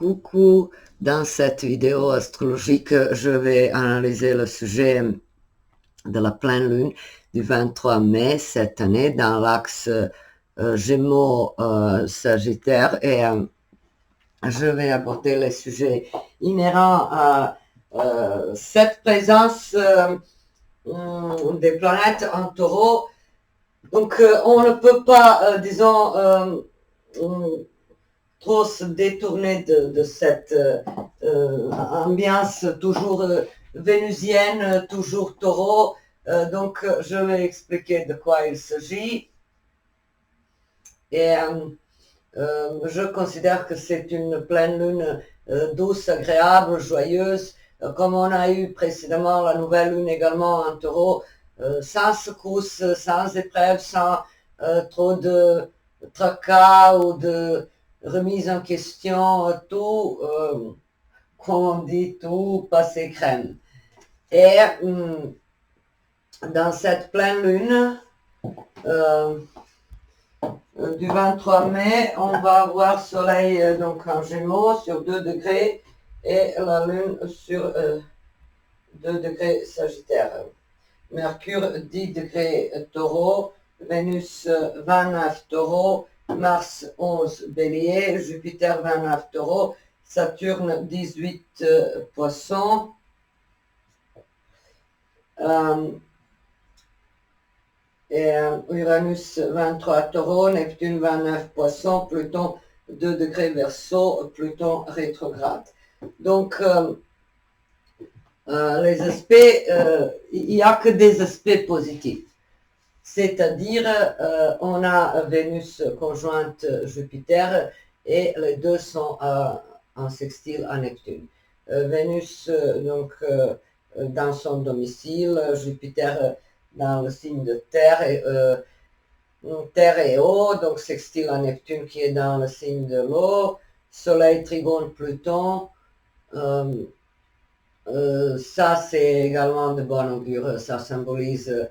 Coucou, dans cette vidéo astrologique, je vais analyser le sujet de la pleine lune du 23 mai cette année dans l'axe Gémeaux-Sagittaire et je vais aborder les sujets inhérents à cette présence des planètes en taureau. Donc on ne peut pas, disons, trop se détourner de cette ambiance toujours vénusienne, toujours taureau. Donc, je vais expliquer de quoi il s'agit. Et je considère que c'est une pleine lune douce, agréable, joyeuse, comme on a eu précédemment la nouvelle lune également en taureau, sans secousse, sans épreuve, sans trop de tracas ou de remise en question, tout, comme on dit, tout passé crème. Et dans cette pleine lune du 23 mai, on va avoir Soleil donc en Gémeaux sur 2 degrés et la Lune sur 2 degrés Sagittaire. Mercure 10 degrés Taureau, Vénus 29 Taureau, Mars 11 Bélier, Jupiter 29 Taureau, Saturne 18 Poissons, et Uranus 23 Taureau, Neptune 29 Poissons, Pluton 2 degrés Verseau, Pluton rétrograde. Donc, les aspects, il n'y a que des aspects positifs. C'est-à-dire, on a Vénus conjointe Jupiter et les deux sont en sextile à Neptune. Vénus, donc, dans son domicile, Jupiter dans le signe de Terre et eau, donc sextile à Neptune qui est dans le signe de l'eau, Soleil, Trigone, Pluton. Ça, c'est également de bon augure, ça symbolise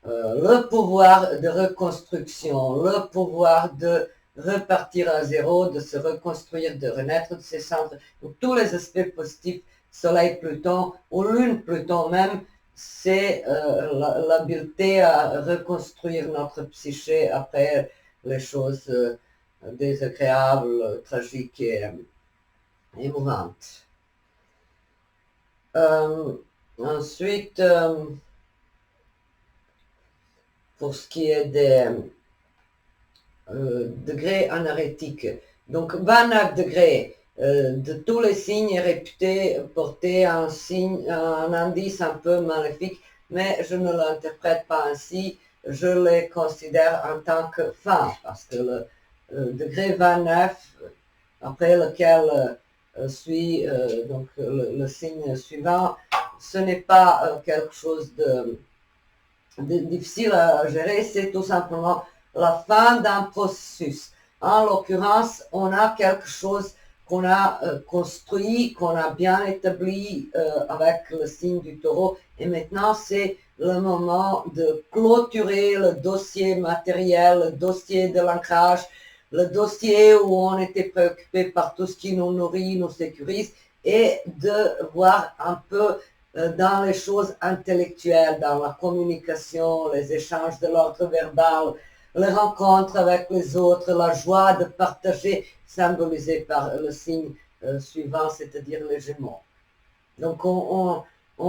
le pouvoir de reconstruction, le pouvoir de repartir à zéro, de se reconstruire, de renaître de ses centres. Donc, tous les aspects positifs, Soleil, Pluton, ou Lune, Pluton même, c'est l'habileté à reconstruire notre psyché après les choses désagréables, tragiques et émouvantes. Ensuite, pour ce qui est des degrés anérétiques, donc 29 degrés de tous les signes est réputé porter un indice un peu maléfique, mais je ne l'interprète pas ainsi, je les considère en tant que fin, parce que le degré 29, après lequel suit donc le signe suivant, ce n'est pas quelque chose de difficile à gérer, c'est tout simplement la fin d'un processus. En l'occurrence, on a quelque chose qu'on a construit, qu'on a bien établi avec le signe du taureau, et maintenant c'est le moment de clôturer le dossier matériel, le dossier de l'ancrage, le dossier où on était préoccupé par tout ce qui nous nourrit, nous sécurise, et de voir un peu dans les choses intellectuelles, dans la communication, les échanges de l'ordre verbal, les rencontres avec les autres, la joie de partager, symbolisée par le signe suivant, c'est-à-dire les Gémeaux. Donc on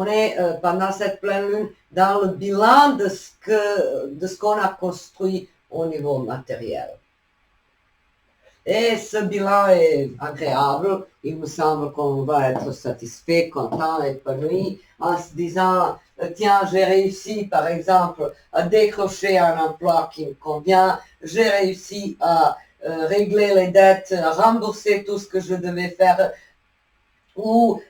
est pendant cette pleine lune dans le bilan de ce qu'on a construit au niveau matériel. Et ce bilan est agréable, il me semble qu'on va être satisfait, content, épanoui, en se disant, tiens, j'ai réussi par exemple à décrocher un emploi qui me convient, j'ai réussi à régler les dettes, à rembourser tout ce que je devais faire, ou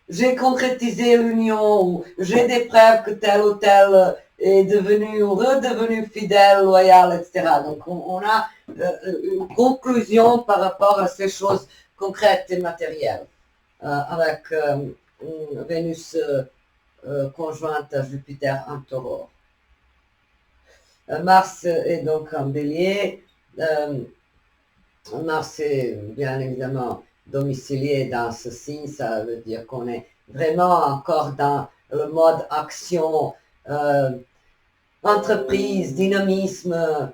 j'ai concrétisé l'union, ou j'ai des preuves que tel ou tel est devenu ou redevenu fidèle, loyal, etc. Donc on a une conclusion par rapport à ces choses concrètes et matérielles avec Vénus conjointe à Jupiter en taureau. Mars est donc en bélier. Mars est bien évidemment domicilié dans ce signe, ça veut dire qu'on est vraiment encore dans le mode action, entreprise, dynamisme,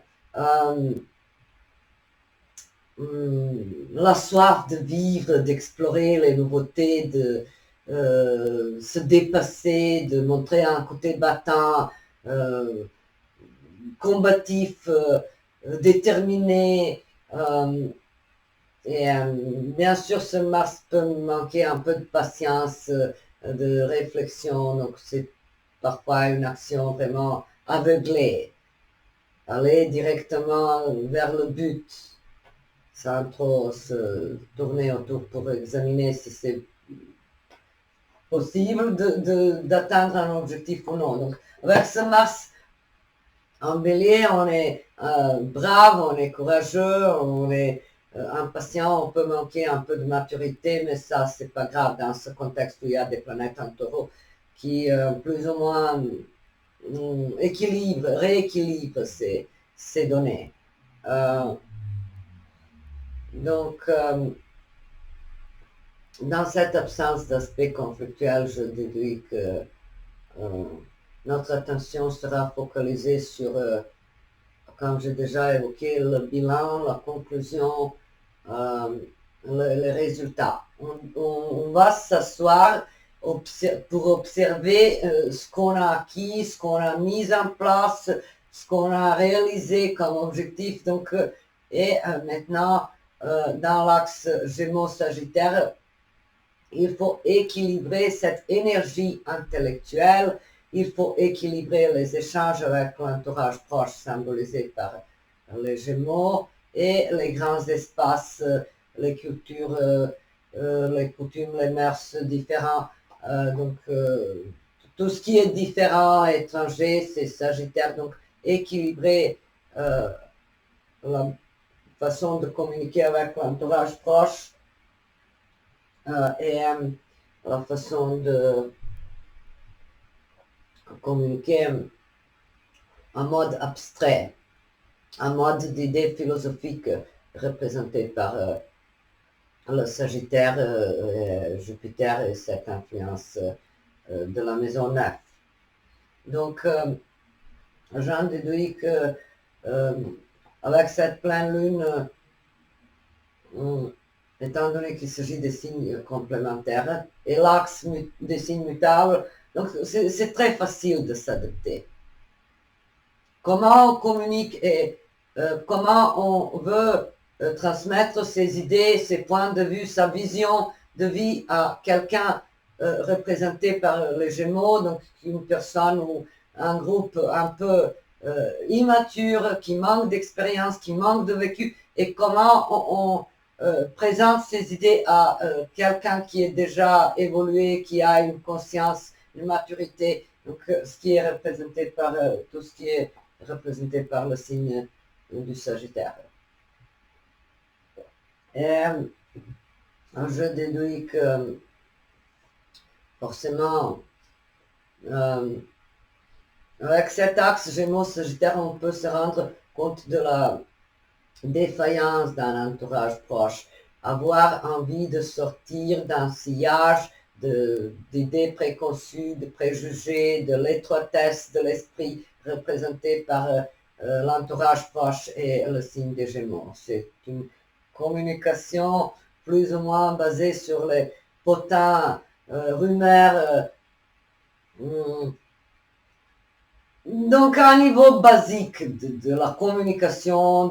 la soif de vivre, d'explorer les nouveautés, de se dépasser, de montrer un côté battant, combatif, déterminé. Et bien sûr, ce Mars peut manquer un peu de patience, de réflexion, donc c'est parfois une action vraiment aveuglée. Aller directement vers le but, sans trop se tourner autour pour examiner si c'est possible d'atteindre un objectif ou non. Donc, avec ce Mars en Bélier, on est brave, on est courageux, on est impatient, on peut manquer un peu de maturité, mais ça, c'est pas grave dans ce contexte où il y a des planètes en Taureau qui plus ou moins rééquilibrent ces données. Donc, dans cette absence d'aspect conflictuel, je déduis que notre attention sera focalisée sur, comme j'ai déjà évoqué, le bilan, la conclusion, les résultats. On va s'asseoir pour observer ce qu'on a acquis, ce qu'on a mis en place, ce qu'on a réalisé comme objectif. Donc, et maintenant, dans l'axe Gémeaux-Sagittaire, il faut équilibrer cette énergie intellectuelle, il faut équilibrer les échanges avec l'entourage proche symbolisé par les Gémeaux et les grands espaces, les cultures, les coutumes, les mœurs différents. Donc, tout ce qui est différent, étranger, c'est Sagittaire. Donc, équilibrer la façon de communiquer avec l'entourage proche et la façon de communiquer en mode abstrait, en mode d'idées philosophiques représentées par le Sagittaire, Jupiter et cette influence de la maison 9. Donc, j'en déduis que avec cette pleine lune, étant donné qu'il s'agit des signes complémentaires et l'axe des signes mutables, donc c'est très facile de s'adapter. Comment on communique et comment on veut transmettre ses idées, ses points de vue, sa vision de vie à quelqu'un représenté par les Gémeaux, donc une personne ou un groupe un peu immature, qui manque d'expérience, qui manque de vécu, et comment on présente ses idées à quelqu'un qui est déjà évolué, qui a une conscience, une maturité, donc ce qui est représenté par tout ce qui est représenté par le signe du Sagittaire. Et je déduis que forcément, avec cet axe Gémeaux-Sagittaire, on peut se rendre compte de la défaillance d'un entourage proche, avoir envie de sortir d'un sillage d'idées préconçues, de préjugés, de l'étroitesse de l'esprit représenté par l'entourage proche et le signe des Gémeaux. C'est une communication plus ou moins basée sur les potins, rumeurs, donc à un niveau basique de la communication,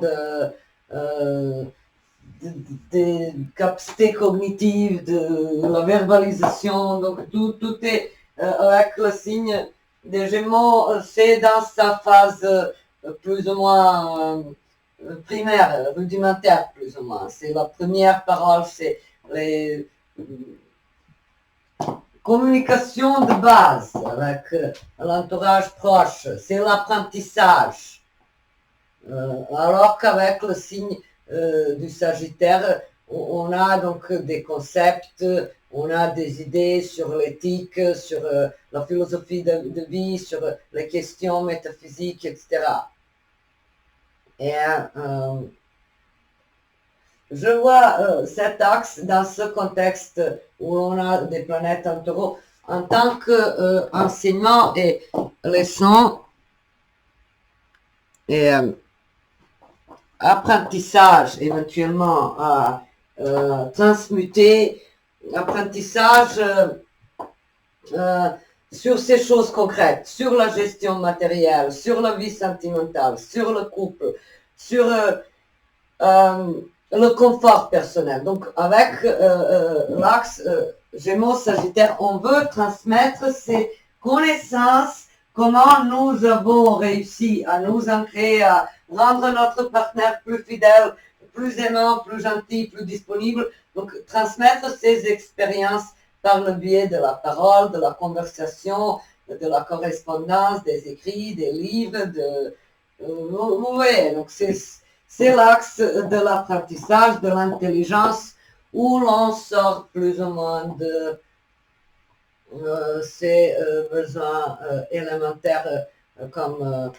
des capacités cognitives, de la verbalisation, donc tout est avec le signe des Gémeaux, c'est dans sa phase plus ou moins primaire, rudimentaire plus ou moins. C'est la première parole, c'est les communication de base avec l'entourage proche, c'est l'apprentissage. Alors qu'avec le signe du Sagittaire, on a donc des concepts, on a des idées sur l'éthique, sur la philosophie de vie, sur les questions métaphysiques, etc. Et je vois cet axe dans ce contexte où on a des planètes en taureau en tant qu'enseignement et leçon et apprentissage éventuellement à transmuter, apprentissage sur ces choses concrètes, sur la gestion matérielle, sur la vie sentimentale, sur le couple, sur le confort personnel. Donc avec l'axe Gémeaux Sagittaire, on veut transmettre ces connaissances, comment nous avons réussi à nous ancrer, à rendre notre partenaire plus fidèle, plus aimant, plus gentil, plus disponible. Donc transmettre ces expériences par le biais de la parole, de la conversation, de la correspondance, des écrits, des livres, vous voyez, donc c'est l'axe de l'apprentissage, de l'intelligence, où l'on sort plus ou moins de ces besoins élémentaires comme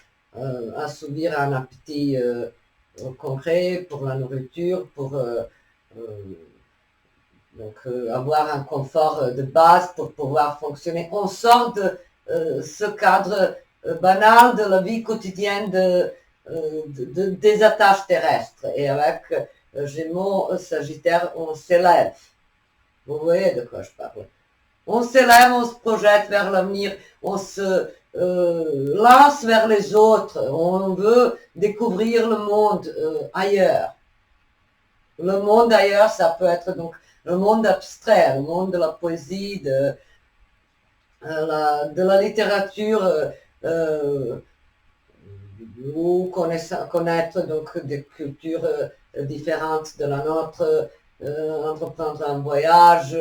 assouvir un appétit concret pour la nourriture, pour avoir un confort de base pour pouvoir fonctionner. On sort de ce cadre banal de la vie quotidienne des attaches terrestres. Et avec Gémeaux Sagittaire, on s'élève. Vous voyez de quoi je parle. On s'élève, on se projette vers l'avenir, on se lance vers les autres, on veut découvrir le monde ailleurs. Le monde ailleurs, ça peut être donc le monde abstrait, le monde de la poésie, de la littérature, ou connaître donc des cultures différentes de la nôtre, entreprendre un voyage,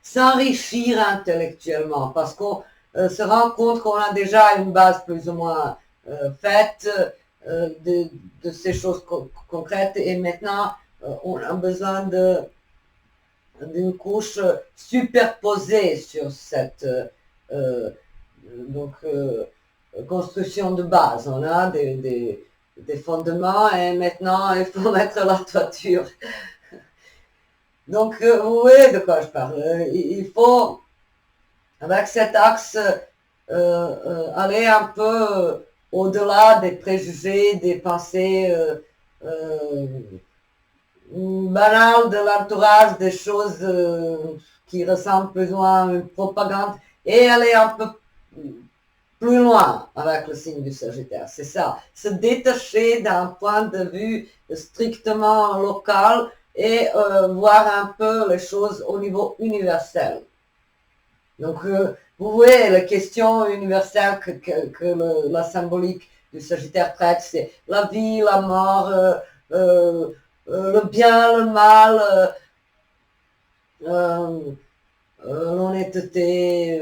s'enrichir intellectuellement, parce qu'on se rend compte qu'on a déjà une base plus ou moins faite de ces choses concrètes, et maintenant on a besoin d'une couche superposée sur cette construction de base. On a des fondements et maintenant il faut mettre la toiture. Donc vous voyez de quoi je parle. Il faut, avec cet axe, aller un peu au-delà des préjugés, des pensées banales de l'entourage, des choses qui ressemblent plus ou moins à une propagande, et aller un peu plus loin avec le signe du Sagittaire. C'est ça, se détacher d'un point de vue strictement local et voir un peu les choses au niveau universel. Donc, vous voyez, la question universelle que la symbolique du Sagittaire traite, c'est la vie, la mort, le bien, le mal, l'honnêteté,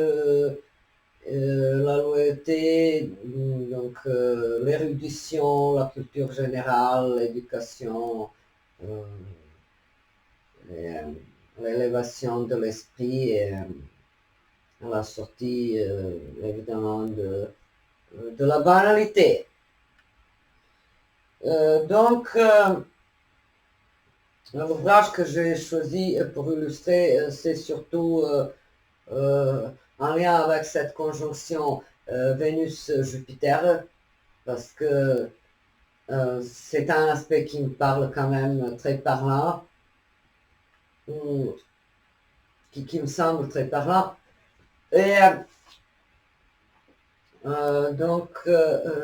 la loyauté, donc l'érudition, la culture générale, l'éducation, l'élévation de l'esprit et la sortie évidemment de la banalité. Donc l'ouvrage que j'ai choisi pour illustrer, c'est surtout en lien avec cette conjonction Vénus-Jupiter, parce que c'est un aspect qui me parle quand même très parlant, qui me semble très parlant. Et donc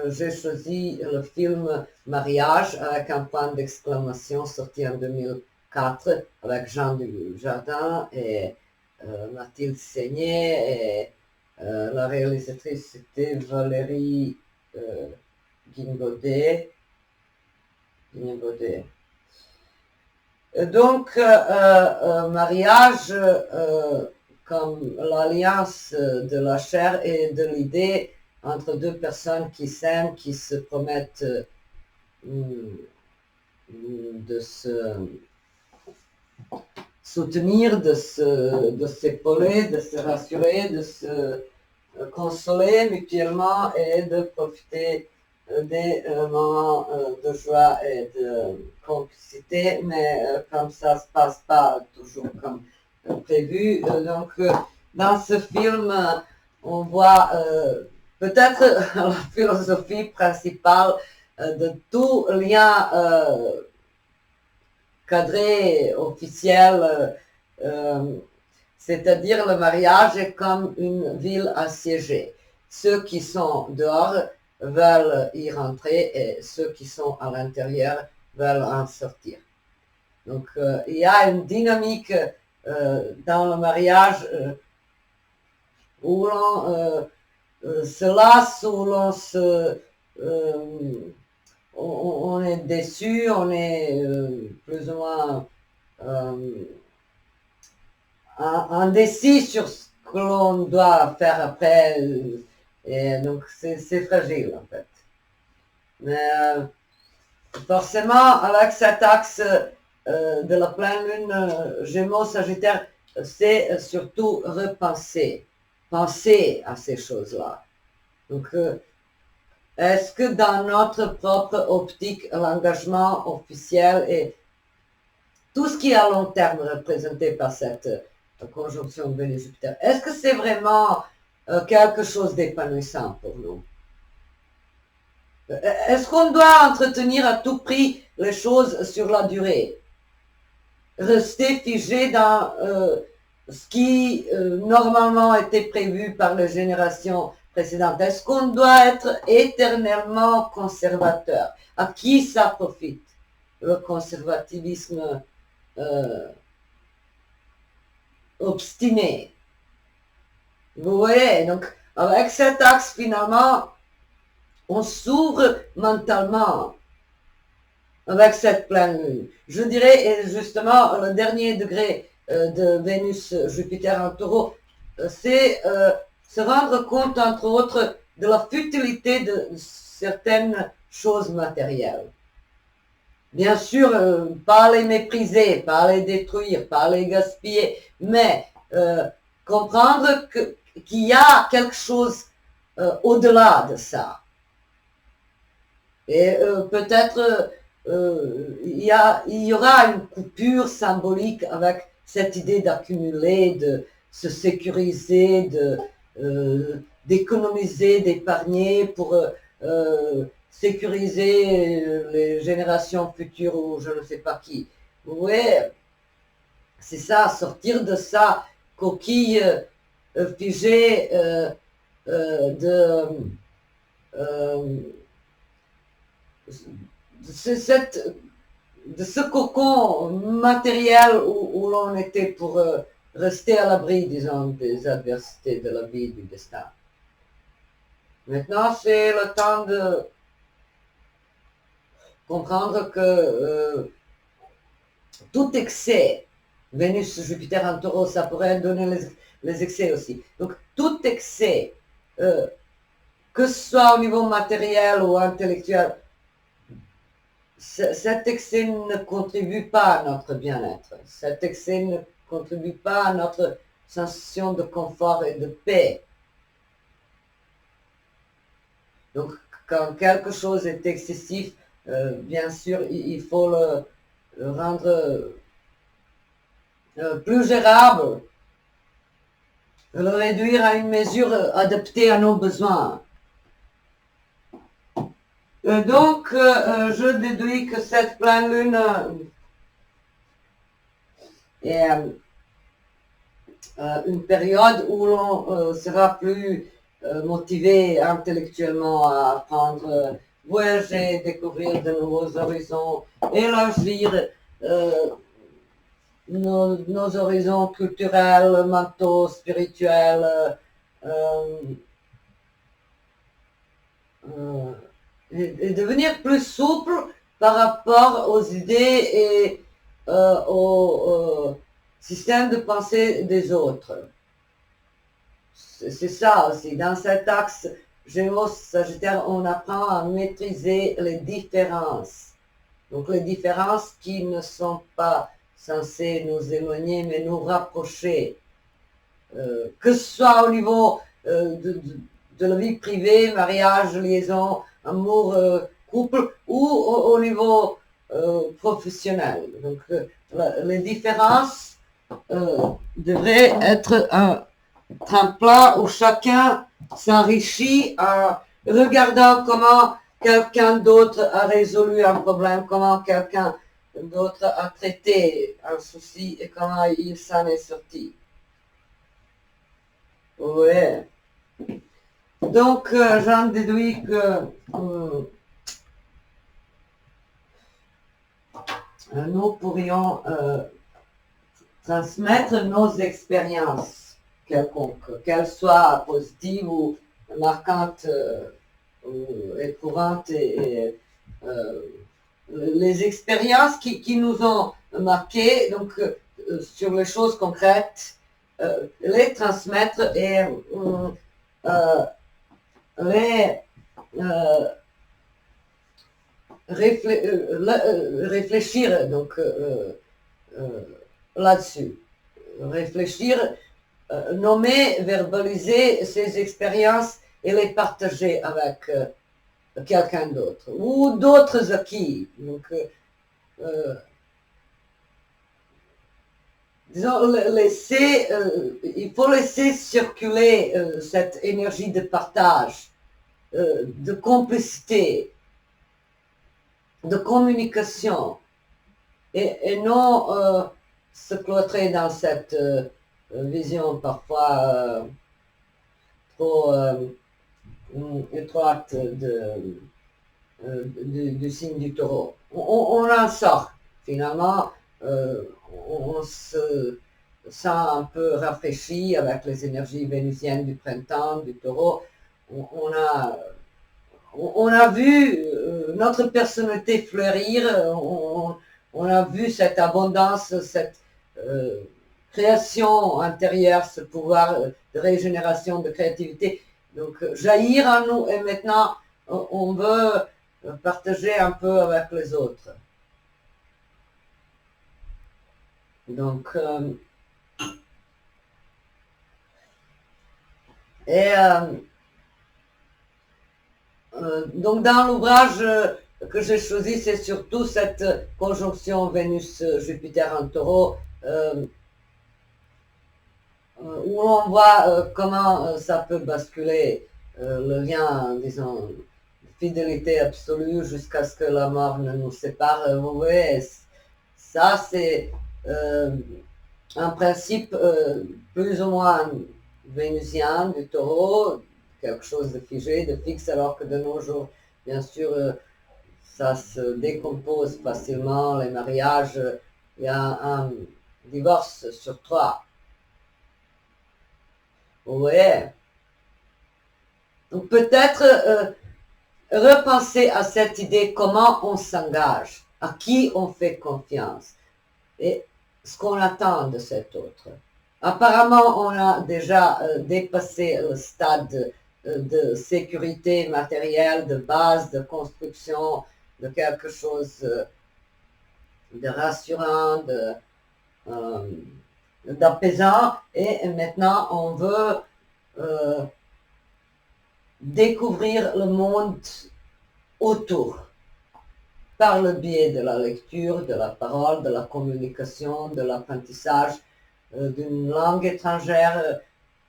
j'ai choisi le film Mariage avec un point d'exclamation sorti en 2004 avec Jean Dujardin et Mathilde Seigné, et la réalisatrice c'était Valérie Guingaudet. Donc mariage comme l'alliance de la chair et de l'idée entre deux personnes qui s'aiment, qui se promettent de se soutenir, de s'épauler, de se rassurer, de se consoler mutuellement et de profiter des moments de joie et de complicité, mais comme ça se passe pas toujours comme prévu. Donc, dans ce film, on voit peut-être la philosophie principale de tout lien cadré, officiel, c'est-à-dire le mariage est comme une ville assiégée. Ceux qui sont dehors veulent y rentrer et ceux qui sont à l'intérieur veulent en sortir. Donc il y a une dynamique dans le mariage où l'on se lasse, où l'on on est déçu, on est plus ou moins indécis sur ce que l'on doit faire après. Et donc c'est fragile en fait. Mais forcément, avec cet axe de la pleine lune Gémeaux-Sagittaire, c'est surtout repenser, penser à ces choses-là. Donc, est-ce que dans notre propre optique, l'engagement officiel et tout ce qui est à long terme représenté par cette conjonction Vénus-Jupiter, est-ce que c'est vraiment quelque chose d'épanouissant pour nous? Est-ce qu'on doit entretenir à tout prix les choses sur la durée? Rester figé dans ce qui normalement était prévu par les générations précédentes? Est-ce qu'on doit être éternellement conservateur? À qui ça profite, le conservatisme obstiné? Vous voyez, donc avec cet axe finalement, on s'ouvre mentalement avec cette pleine lune. Je dirais, et justement, le dernier degré de Vénus-Jupiter en taureau, c'est se rendre compte, entre autres, de la futilité de certaines choses matérielles. Bien sûr, pas les mépriser, pas les détruire, pas les gaspiller, mais comprendre qu'il y a quelque chose au-delà de ça. Et peut-être il y aura une coupure symbolique avec cette idée d'accumuler, de se sécuriser, d'économiser, d'épargner pour sécuriser les générations futures ou je ne sais pas qui. Vous voyez, c'est ça, sortir de ça, coquille figée de ce cocon matériel où l'on était pour rester à l'abri, disons, des adversités de la vie, du destin. Maintenant, c'est le temps de comprendre que tout excès, Vénus, Jupiter en taureau, ça pourrait donner les excès aussi. Donc, tout excès, que ce soit au niveau matériel ou intellectuel, cet excès ne contribue pas à notre bien-être. Cet excès ne contribue pas à notre sensation de confort et de paix. Donc, quand quelque chose est excessif, bien sûr, il faut le rendre plus gérable, le réduire à une mesure adaptée à nos besoins. Donc, je déduis que cette pleine lune est une période où l'on sera plus motivé intellectuellement à apprendre, voyager, découvrir de nouveaux horizons, élargir nos horizons culturels, mentaux, spirituels, et devenir plus souple par rapport aux idées et au système de pensée des autres. C'est ça aussi. Dans cet axe Gémeaux-Sagittaire, on apprend à maîtriser les différences. Donc les différences qui ne sont pas censées nous éloigner, mais nous rapprocher. Que ce soit au niveau de la vie privée, mariage, liaison, amour couple ou au niveau professionnel. Donc les différences devraient être un tremplin où chacun s'enrichit en regardant comment quelqu'un d'autre a résolu un problème, comment quelqu'un d'autre a traité un souci et comment il s'en est sorti. Ouais. Donc, j'en déduis que nous pourrions transmettre nos expériences quelconques, qu'elles soient positives ou marquantes ou éprouvantes, et les expériences qui nous ont marquées, donc sur les choses concrètes, les transmettre et les réfléchir donc là-dessus, réfléchir, nommer, verbaliser ces expériences et les partager avec quelqu'un d'autre ou d'autres acquis. Donc, disons, il faut laisser circuler cette énergie de partage, de complicité, de communication, et non se cloîtrer dans cette vision parfois trop étroite du signe du taureau. On en sort, finalement, on se sent un peu rafraîchi avec les énergies vénusiennes du printemps, du taureau. On a vu notre personnalité fleurir, on a vu cette abondance, cette création intérieure, ce pouvoir de régénération, de créativité, donc jaillir en nous, et maintenant on veut partager un peu avec les autres. Donc, donc dans l'ouvrage que j'ai choisi, c'est surtout cette conjonction Vénus-Jupiter en taureau, où on voit comment ça peut basculer le lien, disons, fidélité absolue jusqu'à ce que la mort ne nous sépare. Vous voyez, ça c'est un principe plus ou moins vénusien du taureau, quelque chose de figé, de fixe, alors que de nos jours, bien sûr, ça se décompose facilement, les mariages, il y a un divorce sur 3. Vous voyez? Donc peut-être repenser à cette idée, comment on s'engage, à qui on fait confiance, et ce qu'on attend de cet autre. Apparemment, on a déjà dépassé le stade de sécurité matérielle, de base, de construction, de quelque chose de rassurant, d'apaisant, et maintenant on veut découvrir le monde autour, par le biais de la lecture, de la parole, de la communication, de l'apprentissage d'une langue étrangère.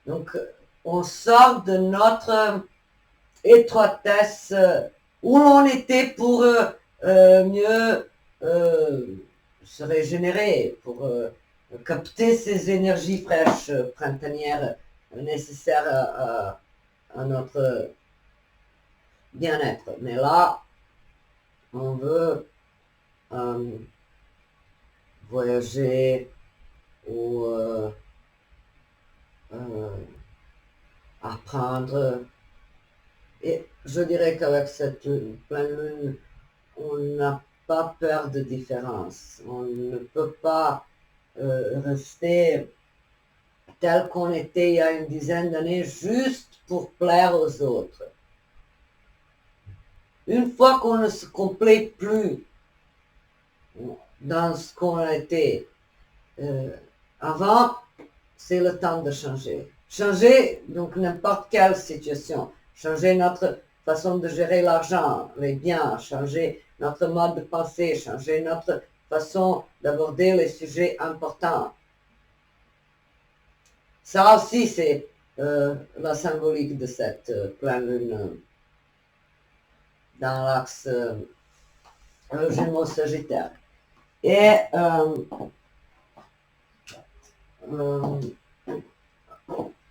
Donc, on sort de notre étroitesse où l'on était pour mieux se régénérer, pour capter ces énergies fraîches printanières nécessaires à notre bien-être. Mais là, on veut voyager ou apprendre. Et je dirais qu'avec cette pleine lune, on n'a pas peur de différence. On ne peut pas rester tel qu'on était il y a une dizaine d'années juste pour plaire aux autres. Une fois qu'on ne se complaît plus dans ce qu'on a été avant, c'est le temps de changer. Changer, donc n'importe quelle situation. Changer notre façon de gérer l'argent, les biens, changer notre mode de pensée, changer notre façon d'aborder les sujets importants. Ça aussi, c'est la symbolique de cette pleine lune dans l'axe Gémeaux-Sagittaire. Et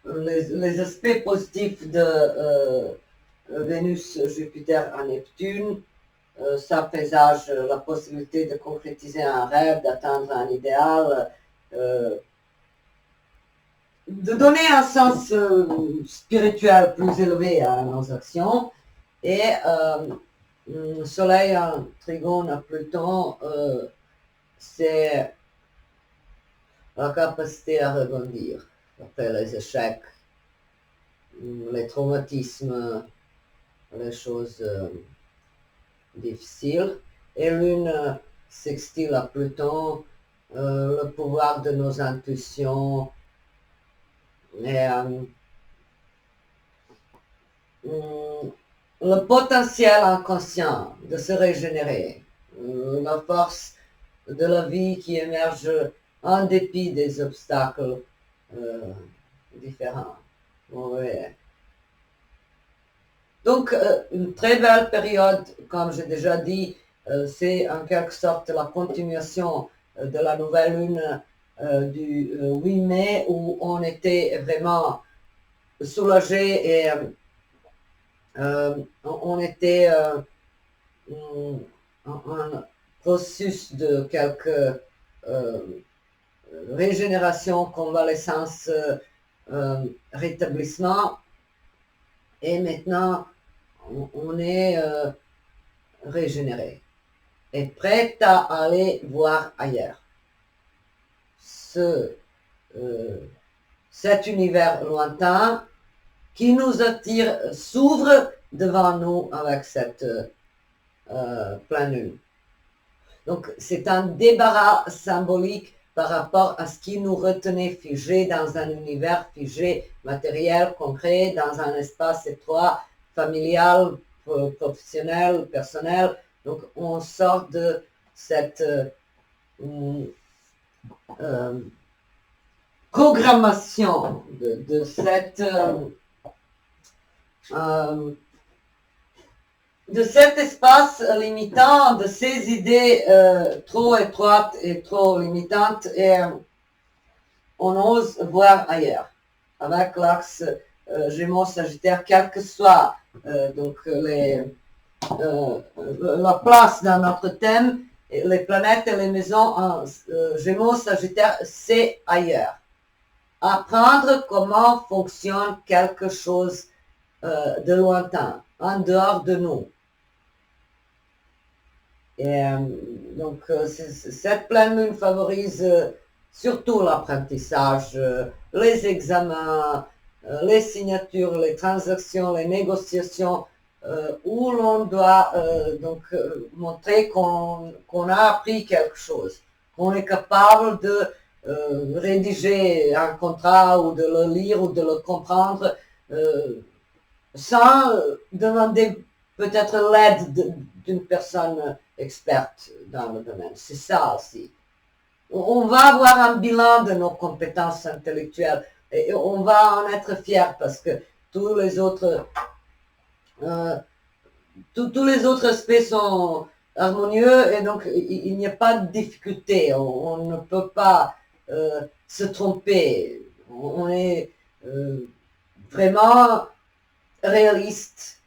les aspects positifs de Vénus, Jupiter à Neptune, ça présage la possibilité de concrétiser un rêve, d'atteindre un idéal, de donner un sens spirituel plus élevé à nos actions. Et Soleil en trigone à Pluton, c'est la capacité à rebondir après les échecs, les traumatismes, les choses difficiles. Et Lune sextile à Pluton, le pouvoir de nos intuitions et le potentiel inconscient de se régénérer, la force de la vie qui émerge en dépit des obstacles différents. Ouais. Donc, une très belle période, comme j'ai déjà dit, c'est en quelque sorte la continuation de la nouvelle lune du 8 mai, où on était vraiment soulagé et on était en processus de quelques régénération, convalescence, rétablissement. Et maintenant, on est régénéré et prêt à aller voir ailleurs. Cet univers lointain qui nous attire s'ouvre devant nous avec cette pleine lune. Donc c'est un débarras symbolique par rapport à ce qui nous retenait figés dans un univers figé, matériel, concret, dans un espace étroit, familial, professionnel, personnel. Donc on sort de cette programmation, de cet espace limitant, de ces idées trop étroites et trop limitantes, et on ose voir ailleurs, avec l'axe Gémeaux-Sagittaire, quelle que soit donc la place dans notre thème, les planètes et les maisons en Gémeaux-Sagittaire, c'est ailleurs. Apprendre comment fonctionne quelque chose de lointain, en dehors de nous. Et donc cette pleine lune favorise surtout l'apprentissage, les examens, les signatures, les transactions, les négociations, où l'on doit donc montrer qu'on a appris quelque chose, qu'on est capable de rédiger un contrat ou de le lire ou de le comprendre sans demander peut-être l'aide d'une personne experte dans le domaine. C'est ça aussi. On va avoir un bilan de nos compétences intellectuelles et on va en être fier parce que tous les autres aspects sont harmonieux et donc il n'y a pas de difficulté. On ne peut pas se tromper. On est vraiment réaliste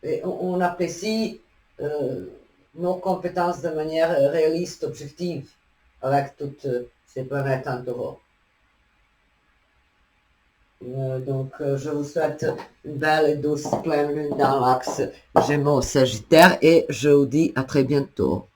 et on apprécie nos compétences de manière réaliste, objective, avec toutes ces planètes en taureau. Donc je vous souhaite une belle et douce pleine lune dans l'axe Gémeaux-Sagittaire et je vous dis à très bientôt.